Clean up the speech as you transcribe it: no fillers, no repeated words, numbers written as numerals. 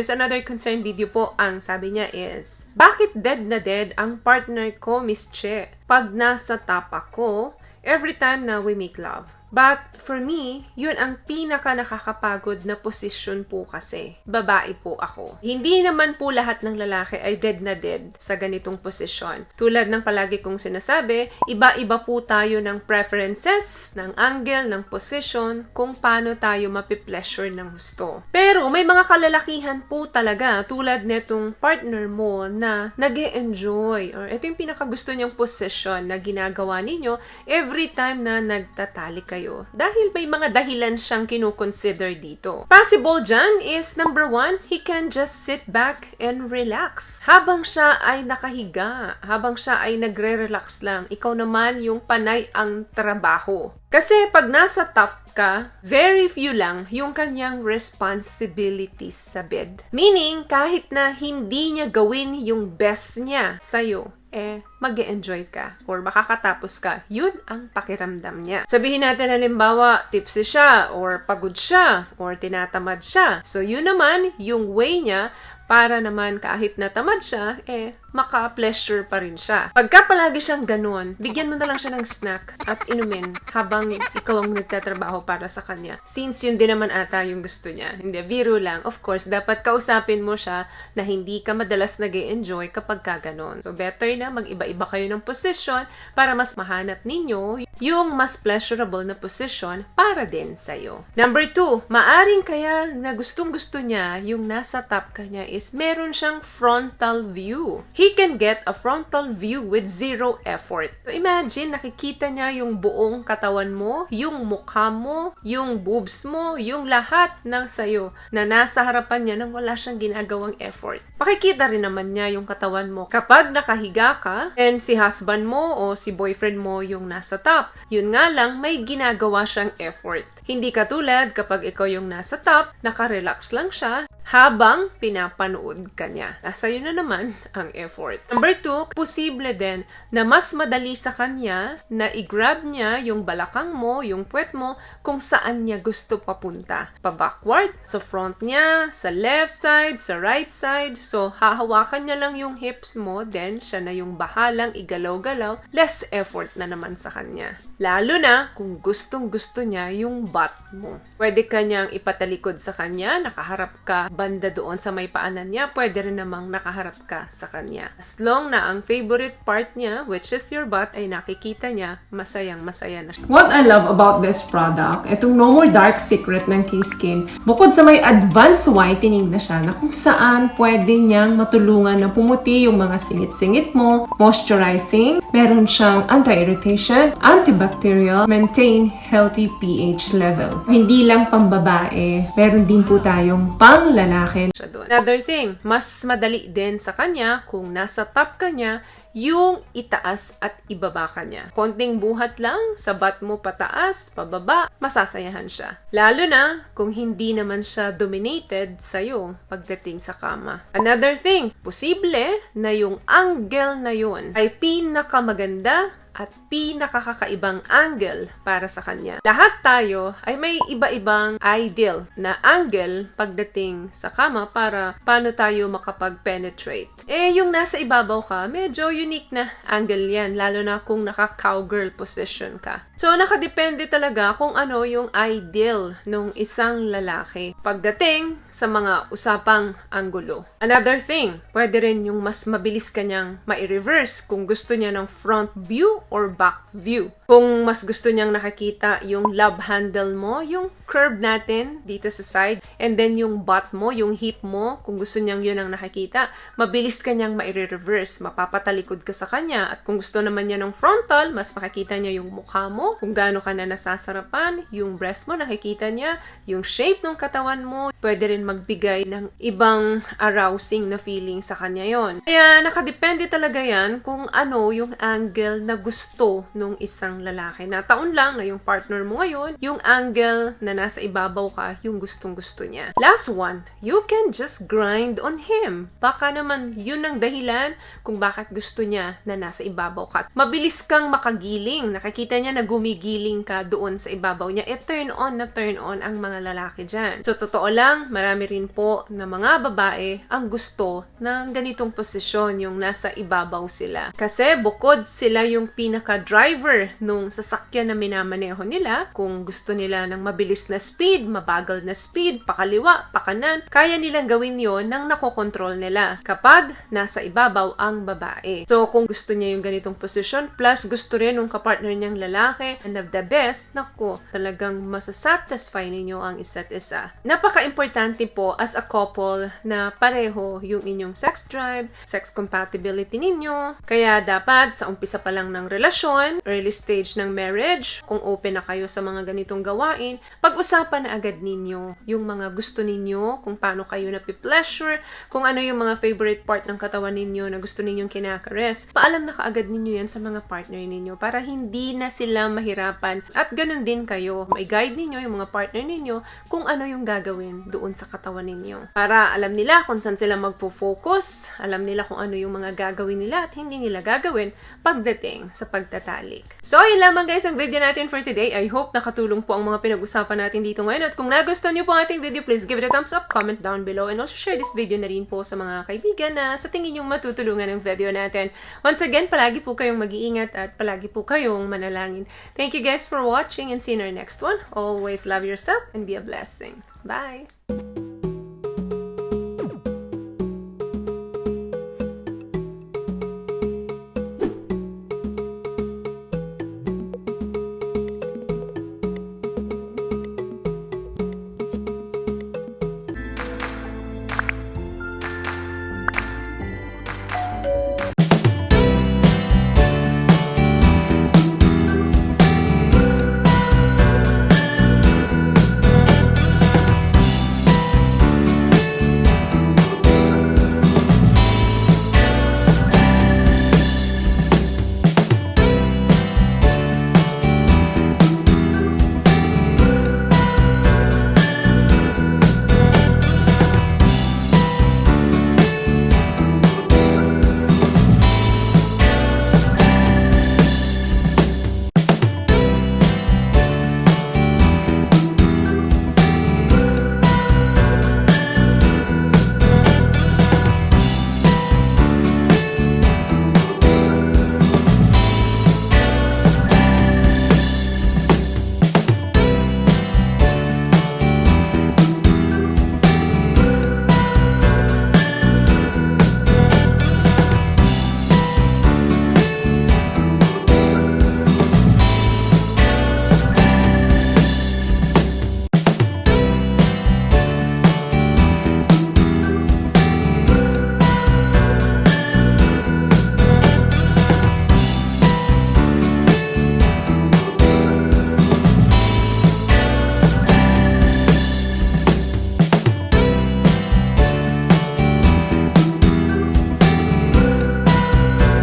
is another concern video po. Ang sabi niya is, bakit dead na dead ang partner ko, Miss Che? Pag nasa top ako, every time na we make love. But for me, yun ang pinaka nakakapagod na posisyon po kasi. Babae po ako. Hindi naman po lahat ng lalaki ay dead na dead sa ganitong posisyon. Tulad ng palagi kong sinasabi, iba-iba po tayo ng preferences, ng angle, ng position, kung paano tayo mapipleasure ng gusto. Pero may mga kalalakihan po talaga tulad netong partner mo na nag-e-enjoy or ito yung pinakagusto niyang position na ginagawa ninyo every time na nagtatali kayo. Dahil may mga dahilan siyang kinukonsider dito. Possible dyan is, number 1, he can just sit back and relax. Habang siya ay nakahiga, habang siya ay nagre-relax lang, ikaw naman yung panay ang trabaho. Kasi pag nasa top ka, very few lang yung kanyang responsibilities sa bed. Meaning, kahit na hindi niya gawin yung best niya sa'yo, mag-e-enjoy ka or makakatapos ka. Yun ang pakiramdam niya. Sabihin natin halimbawa, tipsy siya or pagod siya or tinatamad siya. So, yun naman yung way niya para naman kahit natamad siya, maka-pleasure pa rin siya. Pagka palagi siyang ganun, bigyan mo na lang siya ng snack at inumin habang ikaw ang nagtatrabaho para sa kanya. Since yun din naman ata yung gusto niya. Hindi, biro lang. Of course, dapat kausapin mo siya na hindi ka madalas nag-e-enjoy kapag ka ganun. So, better na mag-iba-iba kayo ng position para mas mahanap ninyo yung mas pleasurable na position para din sa'yo. Number 2, maaring kaya na gustong-gusto niya yung nasa top ka niya is meron siyang frontal view. He can get a frontal view with zero effort. So imagine, nakikita niya yung buong katawan mo, yung mukha mo, yung boobs mo, yung lahat ng sayo na nasa harapan niya nang wala siyang ginagawang effort. Makikita rin naman niya yung katawan mo. Kapag nakahiga ka, and si husband mo o si boyfriend mo yung nasa top, yun nga lang, may ginagawa siyang effort. Hindi katulad kapag ikaw yung nasa top, nakarelax lang siya habang pinapanood ka niya. Nasa yun na naman ang effort. Number 2, posible din na mas madali sa kanya na i-grab niya yung balakang mo, yung puwet mo, kung saan niya gusto papunta. Pa-backward, sa front niya, sa left side, sa right side. So, hahawakan niya lang yung hips mo, then siya na yung bahalang igalaw-galaw. Less effort na naman sa kanya. Lalo na kung gustong-gusto niya yung butt mo. Pwede ka niyang ipatalikod sa kanya, nakaharap ka banda doon sa may paanan niya, pwede rin namang nakaharap ka sa kanya. As long na ang favorite part niya, which is your butt, ay nakikita niya, masayang-masaya na siya. What I love about this product, itong No More Dark Secret ng K-Skin, bukod sa may advanced whitening na siya, na kung saan pwede niyang matulungan na pumuti yung mga singit-singit mo, moisturizing, meron siyang anti-irritation, antibacterial, maintain healthy pH level. Hindi lang pambabae, meron din po tayong panglalaki. Another thing, mas madali din sa kanya kung nasa top ka niya, yung itaas at ibaba ka niya. Konting buhat lang, sa butt mo pataas, pababa, masasayahan siya. Lalo na kung hindi naman siya dominated sa'yo pagdating sa kama. Another thing, posible na yung angle na yun ay pinakamaganda at pinakakakaibang angle para sa kanya. Lahat tayo ay may iba-ibang ideal na angle pagdating sa kama para paano tayo makapag-penetrate. Yung nasa ibabaw ka, medyo unique na angle yan, lalo na kung naka-cowgirl position ka. So, nakadepende talaga kung ano yung ideal ng isang lalaki pagdating sa mga usapang anggulo. Another thing, pwede rin yung mas mabilis kanyang ma-reverse kung gusto niya ng front view or back view. Kung mas gusto niyang nakakita yung love handle mo, yung curve natin dito sa side, and then yung butt mo, yung hip mo, kung gusto niyang yun ang nakakita, mabilis kanyang ma-reverse. Mapapatalikod ka sa kanya. At kung gusto naman niya ng frontal, mas makikita niya yung mukha mo, kung gaano ka na nasasarapan, yung breast mo, nakikita niya, yung shape ng katawan mo, pwede rin magbigay ng ibang arousing na feeling sa kanya yon. Kaya nakadepende talaga yan kung ano yung angle na gusto nung isang ng lalaki na taon lang na yung partner mo ngayon, yung angle na nasa ibabaw ka, yung gustong-gusto niya. Last one, you can just grind on him. Baka naman yun ang dahilan kung bakit gusto niya na nasa ibabaw ka. Mabilis kang makagiling. Nakikita niya na gumigiling ka doon sa ibabaw niya. Turn on na turn on ang mga lalaki dyan. So, totoo lang, marami rin po na mga babae ang gusto ng ganitong posisyon, yung nasa ibabaw sila. Kasi bukod sila yung pinaka-driver nung sasakyan na minamaneho nila, kung gusto nila ng mabilis na speed, mabagal na speed, pakaliwa, pakanan, kaya nilang gawin yon nang nakokontrol nila kapag nasa ibabaw ang babae. So, kung gusto niya yung ganitong posisyon, plus gusto rin ng kapartner niyang lalaki, and of the best, naku, talagang masasatisfy ninyo ang isa't isa. Napaka-importante po as a couple na pareho yung inyong sex drive, sex compatibility ninyo. Kaya dapat sa umpisa pa lang ng relasyon, early stage ng marriage, kung open na kayo sa mga ganitong gawain, pag-usapan na agad ninyo yung mga gusto ninyo, kung paano kayo napi-pleasure, kung ano yung mga favorite part ng katawan ninyo na gusto ninyong kinakares. Paalam na kaagad ninyo yan sa mga partner ninyo para hindi na sila mahirapan at ganun din kayo. May guide ninyo yung mga partner ninyo kung ano yung gagawin doon sa katawan ninyo. Para alam nila kung saan sila magpo-focus, alam nila kung ano yung mga gagawin nila at hindi nila gagawin pagdating sa pagtatalik. So, yun lamang guys ang video natin for today. I hope nakatulong po ang mga pinag-usapan natin dito ngayon. At kung nagustuhan niyo po ang ating video, please give it a thumbs up, comment down below, and also share this video na rin po sa mga kaibigan na sa tingin yung matutulungan ng video natin. Once again, palagi po kayong mag-iingat at palagi po kayong manalangin. Thank you guys for watching and see you in our next one. Always love yourself and be a blessing. Bye!